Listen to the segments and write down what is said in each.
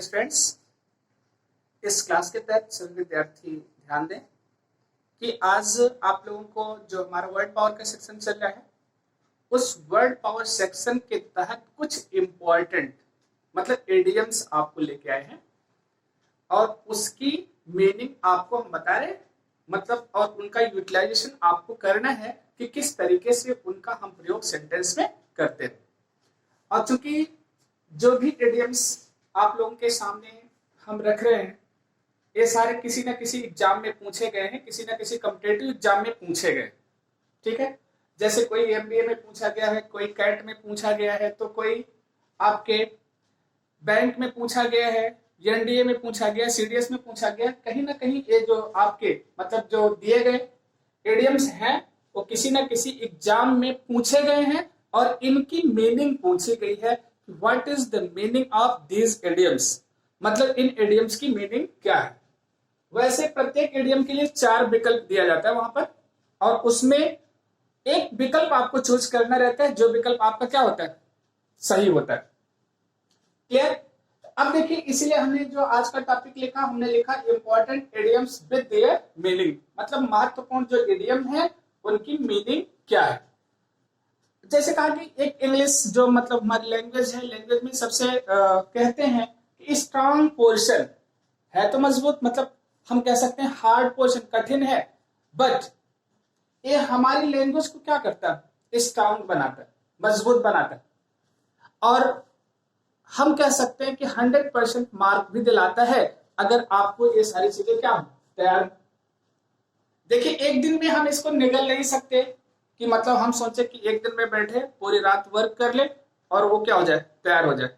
Friends, इस class के तहत सभी विद्यार्थी ध्यान दें कि आज आप लोगों को जो हमारा वर्ड पावर का सेक्शन चल रहा है उस वर्ड पावर सेक्शन के तहत कुछ इम्पोर्टेंट मतलब एडियम्स आपको लेके आए हैं और उसकी मीनिंग आपको हम बता रहे हैं मतलब और उनका यूटिलाइजेशन आपको करना है कि किस तरीके से उनका हम प्रयोग सेंटेंस में करते हैं। और चूंकि जो भी एडियम्स आप लोगों के सामने हम रख रहे हैं ये सारे किसी ना किसी एग्जाम में पूछे गए हैं, किसी ना किसी कॉम्पिटिटिव एग्जाम में पूछे गए। ठीक है, जैसे कोई एमबीए में पूछा गया है, कोई कैट में पूछा गया है, तो कोई आपके बैंक में पूछा गया है, एनडीए में पूछा गया, सीडीएस में पूछा गया। कहीं ना कहीं ये जो आपके मतलब जो दिए गए एडियम्स हैं वो किसी ना किसी एग्जाम में पूछे गए हैं और इनकी मीनिंग पूछी गई है। What is the meaning of these idioms, मतलब इन एडियम्स की मीनिंग क्या है। वैसे प्रत्येक एडियम के लिए 4 विकल्प दिया जाता है वहां पर और उसमें एक विकल्प आपको चूज करना रहता है जो विकल्प आपका क्या होता है, सही होता है। क्लियर। अब देखिए, इसीलिए हमने जो आज का टॉपिक लिखा, हमने लिखा important idioms with their meaning, मतलब महत्वपूर्ण जो एडियम है उनकी मीनिंग क्या है। जैसे कहा कि एक इंग्लिश जो मतलब हमारी लैंग्वेज है, लैंग्वेज में सबसे कहते हैं कि स्ट्रांग पोर्शन है तो मजबूत, मतलब हम कह सकते हैं हार्ड पोर्शन कठिन है, बट ये हमारी लैंग्वेज को क्या करता है, स्ट्रांग बनाता है, मजबूत बनाता है। और हम कह सकते हैं कि 100% मार्क भी दिलाता है अगर आपको ये सारी चीजें क्या तैयार। देखिए, एक दिन में हम इसको निगल नहीं सकते कि मतलब हम सोचे कि एक दिन में बैठे पूरी रात वर्क कर ले और वो क्या हो जाए, तैयार हो जाए।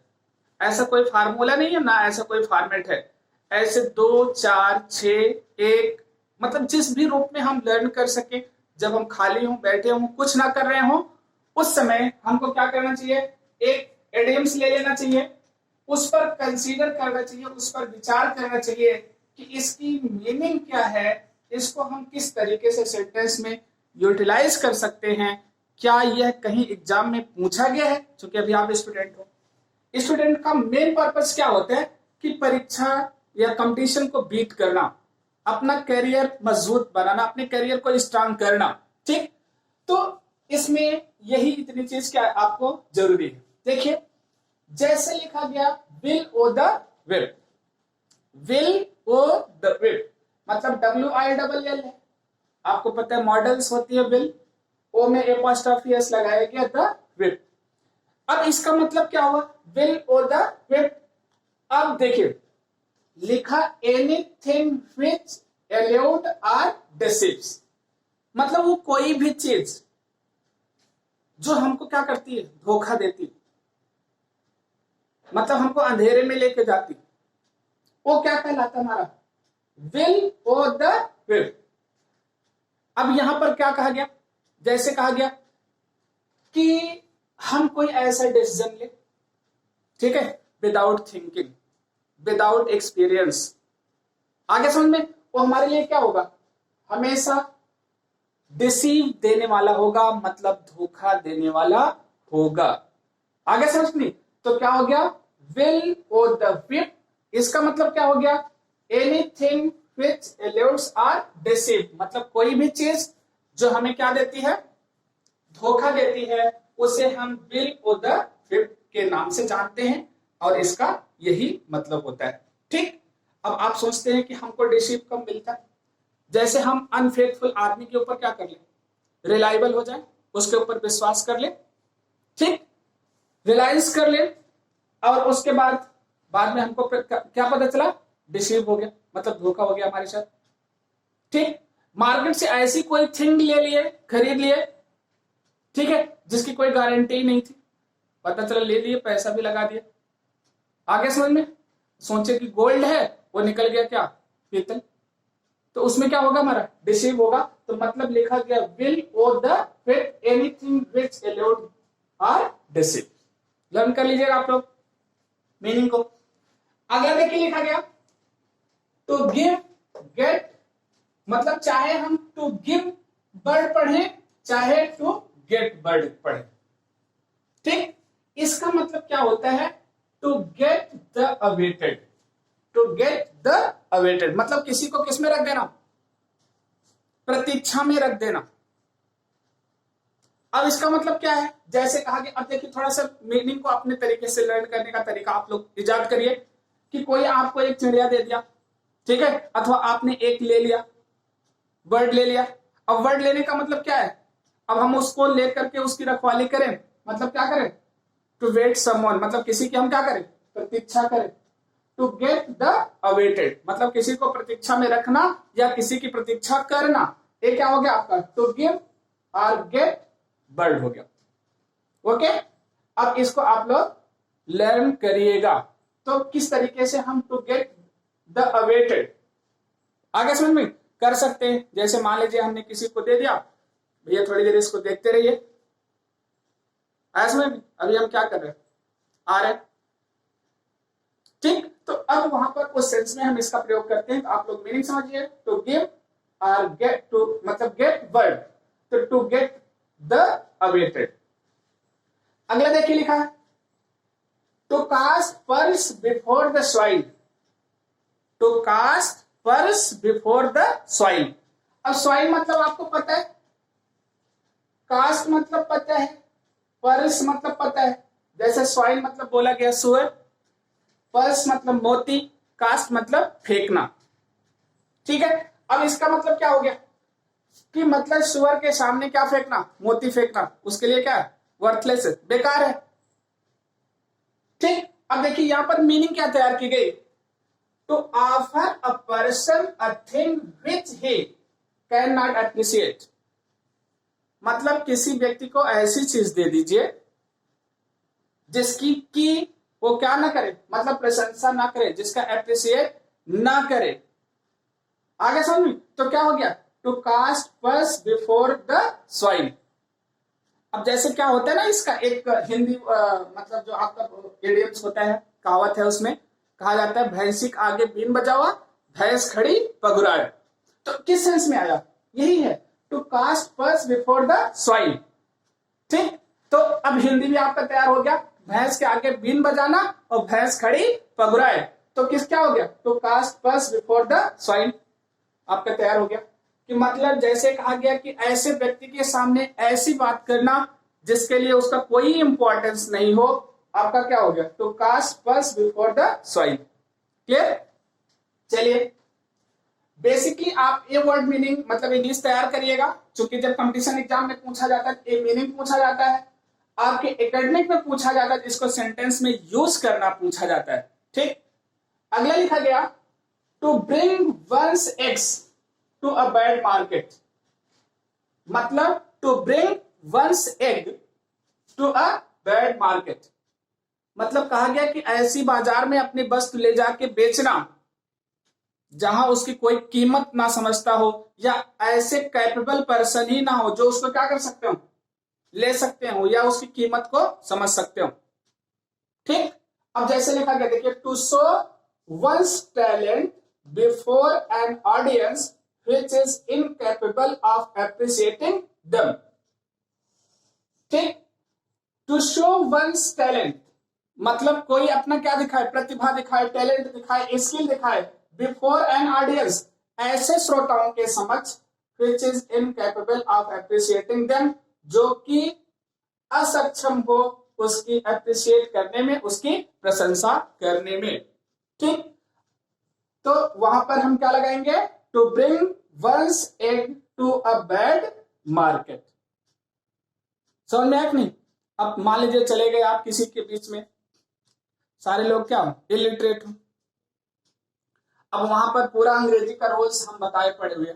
ऐसा कोई फार्मूला नहीं है ना, ऐसा कोई फॉर्मेट है। ऐसे 2, 4, 6, 1 मतलब जिस भी रूप में हम लर्न कर सके, जब हम खाली हों, बैठे हों, कुछ ना कर रहे हों, उस समय हमको क्या करना चाहिए, एक एडियम्स ले लेना चाहिए, उस पर कंसीडर करना चाहिए, उस पर विचार करना चाहिए कि इसकी मीनिंग क्या है, इसको हम किस तरीके से सेंटेंस में यूटिलाइज कर सकते हैं, क्या यह कहीं एग्जाम में पूछा गया है। क्योंकि अभी आप स्टूडेंट हो, स्टूडेंट का मेन पर्पस क्या होता है कि परीक्षा या कंपटीशन को बीट करना, अपना करियर मजबूत बनाना, अपने करियर को स्ट्रांग करना। ठीक, तो इसमें यही इतनी चीज क्या आपको जरूरी है। देखिए, जैसे लिखा गया will o the will, will o the will मतलब WILL है, आपको पता है मॉडल्स होती है विल, ओ में एपोस्ट्रोफी एस लगाया गया द विल। अब इसका मतलब क्या हुआ, विल ओ द विल। अब देखिए लिखा anything which allude are deceives, मतलब वो कोई भी चीज जो हमको क्या करती है, धोखा देती, मतलब हमको अंधेरे में लेके जाती, वो क्या कहलाता है हमारा, विल ओ द विल। अब यहां पर क्या कहा गया, जैसे कहा गया कि हम कोई ऐसा डिसीजन ले, ठीक है, विदाउट थिंकिंग, विदाउट एक्सपीरियंस, आगे समझ में, वो हमारे लिए क्या होगा, हमेशा डिसीव देने वाला होगा, मतलब धोखा देने वाला होगा। आगे समझ में, तो क्या हो गया, विल ओ द विल, इसका मतलब क्या हो गया, anything which alludes are deceive, मतलब कोई भी चीज जो हमें क्या देती है, धोखा देती है, उसे हम विल ओ द विल के नाम से जानते हैं और इसका यही मतलब होता है। ठीक, अब आप सोचते हैं कि हमको डिसीव कब मिलता है, जैसे हम अनफेथफुल आदमी के ऊपर क्या कर ले, रिलायबल हो जाए, उसके ऊपर विश्वास कर ले, ठीक, रिलायंस कर ले, और उसके बाद में हमको क्या पता चला, डिसीव हो गया, मतलब धोखा हो गया हमारे साथ। ठीक, मार्केट से ऐसी कोई थिंग ले लिए, खरीद लिए, ठीक है, जिसकी कोई गारंटी ही नहीं थी, पता चला ले लिए, पैसा भी लगा दिया। आगे समझ में, सोचे कि गोल्ड है, वो निकल गया क्या, पीतल, तो उसमें क्या होगा, हमारा डिसीव होगा। तो मतलब लिखा गया will o the will anything which allude are deceive. Learn कर लीजिएगा आप लोग मीनिंग को। अगला देखिए लिखा गया टू गिव गेट, मतलब चाहे हम टू गिव बर्ड पढ़े चाहे टू गेट बर्ड पढ़े। ठीक, इसका मतलब क्या होता है, to get the awaited, to get the awaited, मतलब किसी को किस में रख देना, प्रतीक्षा में रख देना। अब इसका मतलब क्या है, जैसे कहा कि अब देखिए थोड़ा सा मीनिंग को अपने तरीके से लर्न करने का तरीका आप लोग इजाद करिए कि कोई आपको एक चिड़िया दे दिया, ठीक है, अथवा आपने एक ले लिया, बर्ड ले लिया। अब वर्ड लेने का मतलब क्या है, अब हम उसको लेकर के उसकी रखवाली करें, मतलब क्या करें, टू वेट समवन, मतलब किसी की हम क्या करें, प्रतीक्षा करें। टू गेट द अवेटेड, मतलब किसी को प्रतीक्षा में रखना या किसी की प्रतीक्षा करना, ये क्या हो गया आपका, टू गिव और गेट बर्ड हो गया। ओके, अब इसको आप लोग लर्न करिएगा, तो किस तरीके से हम टू गेट द अवेटेड आगे समझ में कर सकते हैं। जैसे मान लीजिए हमने किसी को दे दिया, भैया थोड़ी देर इसको देखते रहिए, आया समझ में, अभी हम क्या कर रहे हैं, आ रहे हैं, ठीक। तो अब वहां पर उस सेंस में हम इसका प्रयोग करते हैं, तो आप लोग मीनिंग समझिए, टू गिव और गेट, टू मतलब गेट वर्ड, तो टू गेट द अवेटेड। अगला देखिए लिखा है, to cast pearls before the soil, to cast pearls before the soil. अब सॉइल मतलब आपको पता है, कास्ट मतलब पता है, पर्स मतलब पता है, जैसे सॉइल मतलब बोला गया सुअर, पर्स मतलब मोती, कास्ट मतलब फेंकना, ठीक है। अब इसका मतलब क्या हो गया कि मतलब सुअर के सामने क्या फेंकना, मोती फेंकना, उसके लिए क्या वर्थलेस है, बेकार है, ठीक। अब देखिए यहां पर मीनिंग क्या तैयार की गई, to offer a person a thing which he can not appreciate, मतलब किसी व्यक्ति को ऐसी चीज दे दीजिए जिसकी की वो क्या ना करे, मतलब प्रशंसा ना करे, जिसका एप्रिशिएट ना करे। आगे समझ में, तो क्या हो गया, to cast pearls before the soil. अब जैसे क्या होता है ना, इसका एक हिंदी मतलब जो आपका इडियम्स होता है, कहावत है, उसमें कहा जाता है भैंसी के आगे बीन बजावा, भैंस खड़ी पगुराए। तो किस सेंस में आया, यही है, to cast pearls before the soil, ठीक। तो अब हिंदी भी आपका तैयार हो गया, भैंस के आगे बीन बजाना और भैंस खड़ी पगुराए, तो किस क्या हो गया, to cast pearls before the soil आपका तैयार हो गया। कि मतलब जैसे कहा गया कि ऐसे व्यक्ति के सामने ऐसी बात करना जिसके लिए उसका कोई इंपॉर्टेंस नहीं हो, आपका क्या हो गया, to cast pearls before the soil. Clear, चलिए बेसिकली आप ये वर्ड मीनिंग मतलब इंग्लिश तैयार करिएगा, क्योंकि जब कंपटीशन एग्जाम में पूछा जाता है ये मीनिंग पूछा जाता है, आपके एकेडमिक में पूछा जाता है, जिसको सेंटेंस में यूज करना पूछा जाता है, ठीक। अगला लिखा गया, to bring one's eggs to a bad market, मतलब to bring one's egg to a bad market, मतलब कहा गया कि ऐसी बाजार में अपनी वस्तु ले जाके बेचना जहां उसकी कोई कीमत ना समझता हो, या ऐसे कैपेबल पर्सन ही ना हो जो उसको क्या कर सकते हो, ले सकते हो, या उसकी कीमत को समझ सकते हो, ठीक। अब जैसे लिखा गया देखिए, to show one's talent before an audience which is incapable of appreciating them, ठीक। टू शो वंस टैलेंट मतलब कोई अपना क्या दिखाए, प्रतिभा दिखाए, टैलेंट दिखाए, स्किल दिखाए, बिफोर एन ऑडियंस ऐसे श्रोताओं के समक्ष, which is incapable of appreciating them जो कि असक्षम हो उसकी अप्रिशिएट करने में, उसकी प्रशंसा करने में, ठीक। तो वहां पर हम क्या लगाएंगे, to bring one's egg to a bad market. समझ में आया कि नहीं। अब मान लीजिए चले गए आप किसी के बीच में, सारे लोग क्या इलिटरेट हो, अब वहां पर पूरा अंग्रेजी का रूल्स हम बताए पड़े हुए,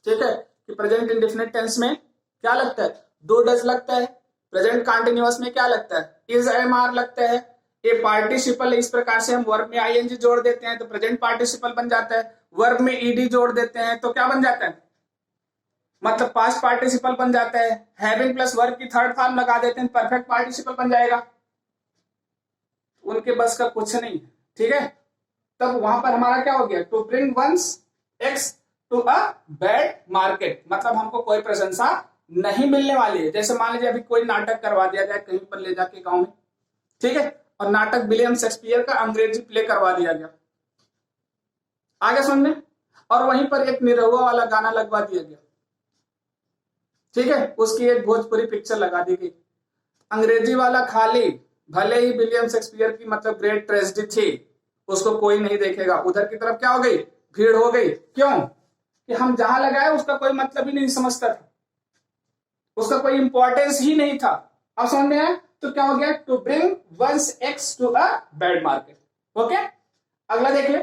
ठीक है, कि प्रेजेंट इंडेफिनिट टेंस में क्या लगता है, डू डज लगता है, प्रेजेंट कंटिन्यूअस में क्या लगता है, इज एम आर लगता है, ये पार्टिसिपल इस प्रकार से हम वर्ब में आईएनजी जोड़ देते हैं तो प्रेजेंट पार्टिसिपल बन जाता है, वर्ब में ईडी जोड़ देते हैं तो क्या बन जाता है, मतलब पास्ट पार्टिसिपल बन जाता है, हैविंग प्लस वर्ब की थर्ड फॉर्म लगा देते हैं, परफेक्ट पार्टिसिपल बन जाएगा, उनके बस का कुछ नहीं, ठीक है। तब वहां पर हमारा क्या हो गया, to bring one's eggs to a bad market, मतलब हमको कोई प्रशंसा नहीं मिलने वाली है। जैसे मान लीजिए अभी कोई नाटक करवा दिया जाए कहीं पर ले जाके गांव में, ठीक है, और नाटक विलियम शेक्सपियर का अंग्रेजी प्ले करवा दिया गया, आगे समझ में। और वहीं पर एक निरहुआ वाला गाना लगवा दिया गया, ठीक है, उसकी एक भोजपुरी पिक्चर लगा दी गई। अंग्रेजी वाला खाली, भले ही विलियम शेक्सपियर की मतलब ग्रेट ट्रेजेडी थी, उसको कोई नहीं देखेगा। उधर की तरफ क्या हो गई, भीड़ हो गई। क्यों कि हम जहां लगाए उसका कोई मतलब ही नहीं समझता था, उसका कोई इंपॉर्टेंस ही नहीं था। अब समझ में आया। तो क्या हो गया, to bring one's eggs to a bad market. Okay, अगला देखिए,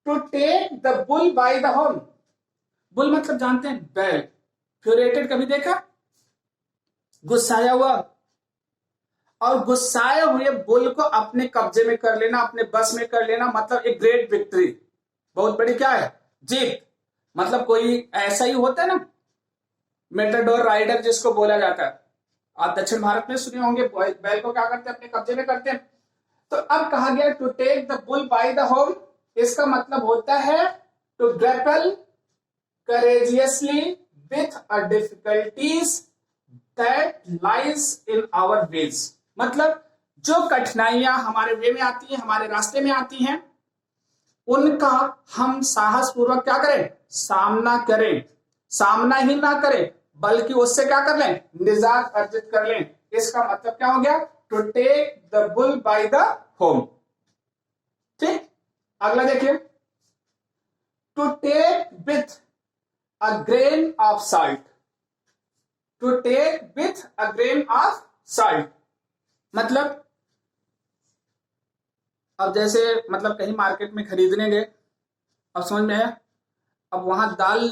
to take the bull by the horn. Bull मतलब जानते हैं, बैल। फ्यूरेटेड कभी देखा, गुस्साया हुआ। और गुस्साए हुए बुल को अपने कब्जे में कर लेना, अपने बस में कर लेना, मतलब एक ग्रेट विक्ट्री, बहुत बड़ी क्या है, जीत। मतलब कोई ऐसा ही होता है ना, मेटाडोर राइडर जिसको बोला जाता है। आप दक्षिण भारत में सुने होंगे, बैल को क्या करते हैं, अपने कब्जे में करते हैं। तो अब कहा गया to take the bull by the horn, इसका मतलब होता है to grapple courageously with a difficulties that lies in our ways. मतलब जो कठिनाइयां हमारे वे में आती हैं, हमारे रास्ते में आती हैं, उनका हम साहस पूर्वक क्या करें, सामना करें। सामना ही ना करें बल्कि उससे क्या कर लें, निजात अर्जित कर लें। इसका मतलब क्या हो गया, to take the bull by the horn. ठीक, अगला देखिए, to take with a grain of salt. To take with a grain of salt मतलब, अब जैसे मतलब कहीं मार्केट में खरीदने गए, अब समझ में आया। अब वहां दाल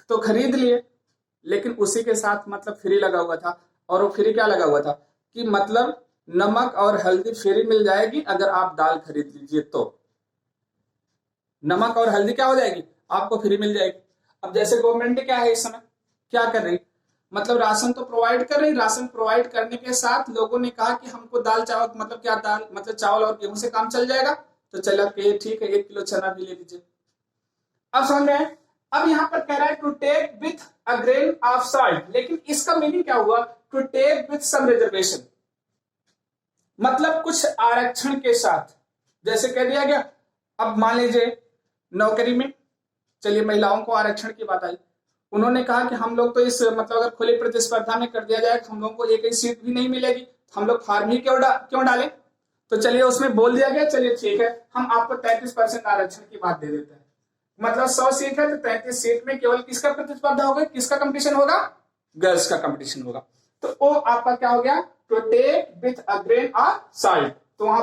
तो खरीद लिए, लेकिन उसी के साथ मतलब फ्री लगा हुआ था। और वो फ्री क्या लगा हुआ था कि मतलब नमक और हल्दी फ्री मिल जाएगी अगर आप दाल खरीद लीजिए। तो नमक और हल्दी क्या हो जाएगी, आपको फ्री मिल जाएगी। अब जैसे गवर्नमेंट क्या है इस समय, क्या कर रही, मतलब राशन तो प्रोवाइड कर रही, राशन प्रोवाइड करने के साथ लोगों ने कहा कि हमको दाल चावल, मतलब क्या दाल मतलब चावल और गेहूं से काम चल जाएगा। तो चलो ठीक है, 1 किलो चना भी ले लीजिए। अब समझ में, अब यहां पर कह रहा है to take with a grain of salt, लेकिन इसका मीनिंग क्या हुआ, to take with some reservation, मतलब कुछ आरक्षण के साथ। जैसे कह दिया गया, अब मान लीजिए नौकरी में, चलिए महिलाओं को आरक्षण की बात आई, उन्होंने कहा कि हम लोग तो इस मतलब अगर खुली प्रतिस्पर्धा में कर दिया जाए तो हम लोगों को एक ही सीट भी नहीं मिलेगी, तो हम लोग फार्म ही क्यों डालें। तो चलिए उसमें बोल दिया गया, चलिए ठीक है, हम आपको 33% आरक्षण की बात दे देते हैं। मतलब 100 सीट है तो 33 सीट में केवल किसका प्रतिस्पर्धा होगा, किसका कंपटीशन होगा, गर्ल्स का कंपटीशन होगा। तो वो आपका क्या हो गया, to take with a grain of salt. तो वहां पर